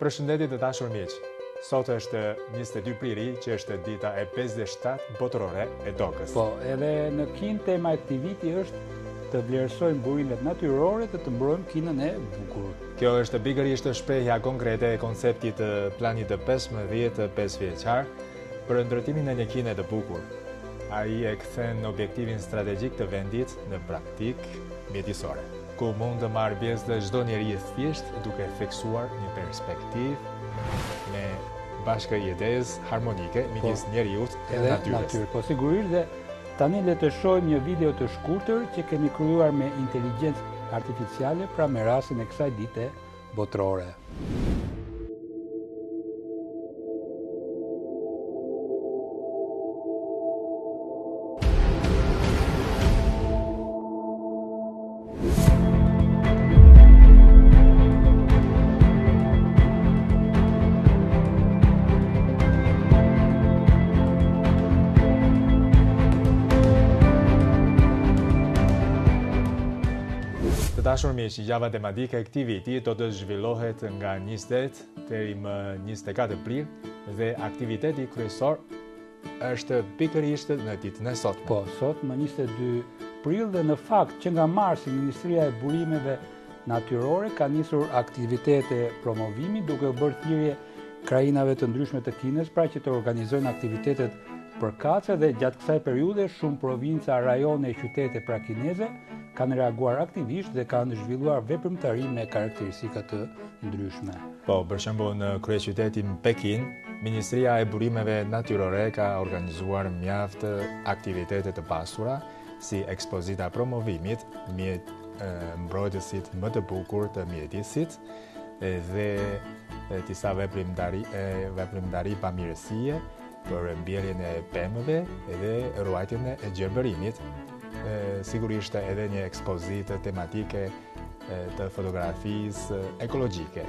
Përshëndetje të dashur miq. Sot është 22 prili, që është dita e 57 botërore e tokës. Po, edhe në Kinë tema e këtij viti është të vlerësojmë burimet natyrore dhe të mbrojmë Kinën e bukur. Kjo është pikërisht shprehja konkrete e konceptit të planit të 15 vjeçar për ndërtimin e një Kine të bukur. Ai e kthen objektivin strategjik të vendit në praktik mjedisore, ku mund të marrë pjesë çdo njeri thjesht duke theksuar një perspektivë me bashkëjetesë harmonike midis njeriut dhe natyrës. Po sigurisht, dhe tani le të shohim një video të shkurtër që kemi krijuar me inteligjencë artificiale, pra me rastin e kësaj dite botërore. Të dashur miq, java tematike e këtij viti do të zhvillohet nga 20 deri më 24 prill dhe aktiviteti kryesor është pikërisht në ditën e sotme. Po, sot më 22 prill dhe në fakt që nga marsi Ministria e Burimeve Natyrore ka nisur aktivitete promovimi duke u bërë thirrje krajinave të ndryshme të Kinës pra që të organizojnë aktivitetet përkatëse dhe gjatë kësaj periudhe shumë provinca, rajone e qytete pra kineze kanë reaguar aktivisht dhe kanë zhvilluar veprimtari me karakteristika të ndryshme. Po, për shembull në kryeqytetin Pekin, Ministria e Burimeve Natyrore ka organizuar mjaft aktivitete të pasura si ekspozita promovimit mbrojtësit më të bukur të mjedisit dhe disa veprimtari pamirësie për mbjelljen e pemëve dhe ruajtjen e gjelbërimit. Sigurisht edhe një ekspozitë tematike të fotografisë ekologjike.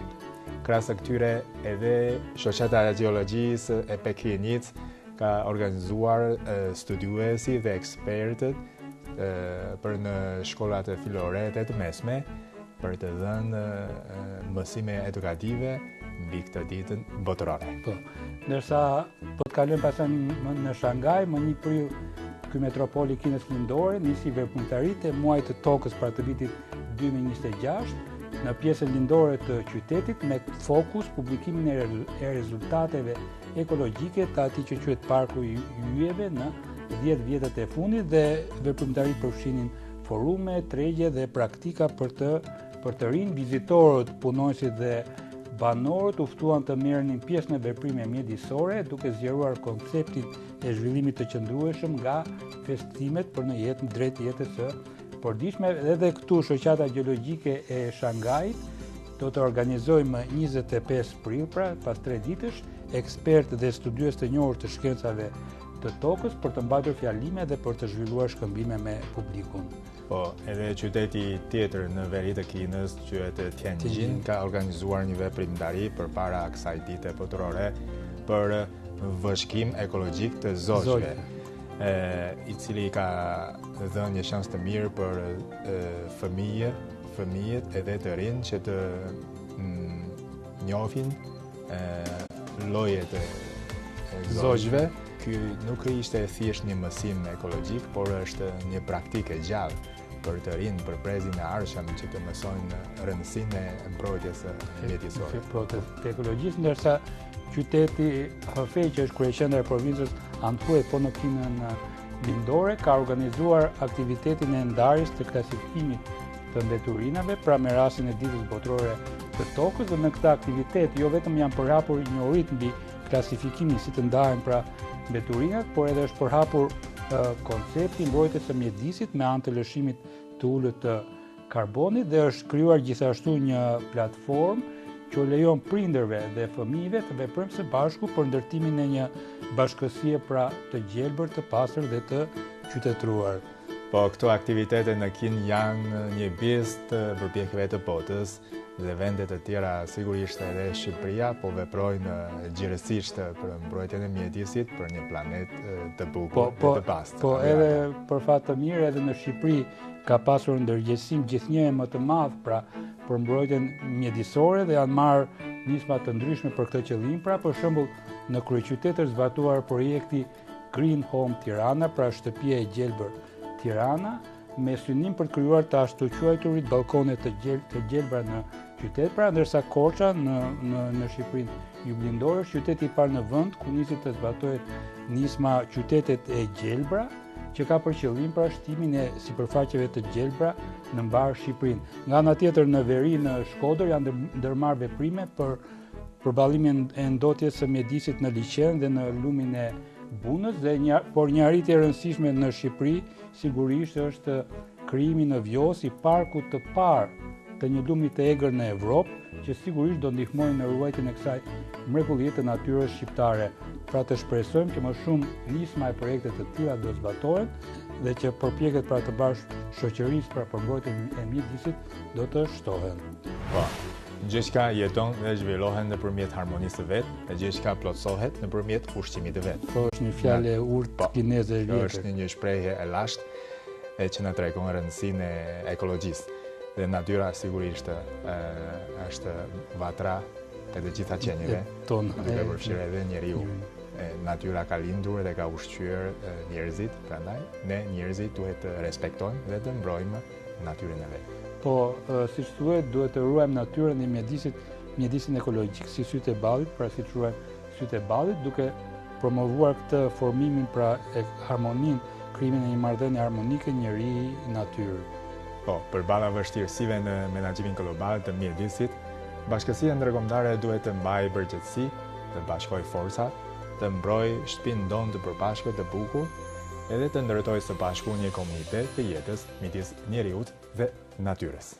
Krahas këtyre edhe Shoqata e Gjeologjisë e Pekinit ka organizuar studiuesi dhe ekspertët për në shkollat fillore dhe të mesme për të dhënë mësime edukative mbi këtë ditën botërore. Po, ndërsa po të kalojmë pastaj në Shangaj, më 1 prill ky metropoli Kinës Lindore nisi veprimtaritë e muajit të tokës pra të vitit 2026 në pjesën lindore të qytetit me fokus publikimin e rezultateve ekologjike të atij që quhet Parku i Yjeve në 10 vjetët e fundit dhe veprimtaritë përfshinin forume, tregje dhe praktika për të rinj vizitorët, punonësit dhe banorët u ftuan të merrnin pjesë në veprime mjedisore duke zgjeruar konceptin e zhvillimit të qëndrueshëm nga festimet për në jetë drejt jetës së përditshme. Edhe këtu Shoqata Gjeologjike e Shangajit do të organizojë më 25 prill, pra pas 3 ditësh, ekspertë dhe studiues të njohur të shkencave të tokës për të mbajtur fjalime dhe për të zhvilluar shkëmbime me publikun. Po, edhe qyteti tjetër në veri të Kinës, quhet Tianjin, ka organizuar një veprimtari përpara kësaj dite botërore për vëshkim ekologjik të zogjve, i cili ka dhënë një shans të mirë për fëmijët edhe të rinj që të njohin llojet e zogjve. Ky nuk ishte thjesht një mësim ekologjik, por është një praktikë e gjallë për të rinë, për brezin e ardhshëm që të mësojnë rëndësinë e mbrojtjes mjedisore. Të ekologjisë, ndërsa qyteti Hefei, që është kryeqendra e provincës Anhui po në Kinën Lindore, ka organizuar aktivitetin e ndarjes të klasifikimit të mbeturinave, pra me rastin e ditës botërore të tokës, dhe në këtë aktivitet jo vetëm janë përhapur njohuritë mbi klasifikimin si të ndahen pra mbeturinat, por edhe është përhapur koncepti mbrojtjes së mjedisit me anë të lëshimit të ulët të karbonit dhe është krijuar gjithashtu një platformë që lejon prindërve dhe fëmijëve të veprojnë së bashku për ndërtimin e një bashkësie pra të gjelbër, të pastër dhe të qytetëruar. Po, këto aktivitete në Kinë janë një pjesë të përpjekjeve të botës dhe vende të tjera, sigurisht edhe Shqipëria, po veprojnë gjërësisht për mbrojtjen e mjedisit për një planet të bukur dhe të pastër. Po, edhe për fat të mirë, edhe në Shqipëri ka pasur ndërgjegjësim gjithnjëherë më të madh pra për mbrojtjen mjedisore dhe janë marrë nisma të ndryshme për këtë qëllim, pra për shembull në kryeqytet është zbatuar projekti Green Home Tirana, pra shtëpia e gjelbër Tirana, me synim për të krijuar të ashtu quajturit balkone të gjelbra në qytet, pra ndërsa Korça në Shqipërinë juglindore është qyteti i parë në vend ku nisi të zbatohet nisma qytetet e gjelbra, që ka për qëllim pra shtimin e sipërfaqeve të gjelbra në mbar Shqipërinë. Nga ana tjetër në veri në Shkodër janë ndërmarrë veprime për përballimin e ndotjes së mjedisit në liqen dhe në lumin e Bunës, por një arritje e rëndësishme në Shqipëri sigurisht është krijimi në Vjos i parkut të parë të një lumi të egër në Evropë, që sigurisht do ndihmojnë në ruajtjen e kësaj mrekullie të natyrës shqiptare. Pra të shpresojmë që më shumë nisma e projekte të tilla do zbatohen dhe që përpjekjet pra të bashkë shoqërisë pra për mbrojtjen e mjedisit do të shtohen. Po. Gjithçka jeton dhe zhvillohen nëpërmjet harmonisë së vet, dhe gjithçka plotësohet nëpërmjet ushqimit të vet. Po është një fjalë e urtë kineze e vjetër. Është një shprehje e lashtë që na tregon rëndësinë e ekologjisë. Dhe natyra sigurisht është vatra e të gjitha qenieve, duke përfshirë edhe njeriu. Natyra ka lindur dhe ka ushqyer njerëzit, prandaj ne njerëzit duhet të respektojmë dhe të mbrojmë natyrën e vet. Po, siç thuhet, duhet të ruajmë natyrën e mjedisin ekologjik si sytë e ballit, pra siç ruajmë sytë e ballit, duke promovuar këtë formimin pra e harmoninë, krijimin e një marrëdhënie harmonike njeri-natyrë. Po, përballa vështirësive në menaxhimin global të mjedisit, Bashkësia Ndërkombëtare duhet të mbajë përgjegjësi, të bashkojë forca, të mbrojë shtëpinë tonë të përbashkët të bukur, edhe të ndërtojë së bashku një komunitet të jetës midis njeriut dhe natyrës.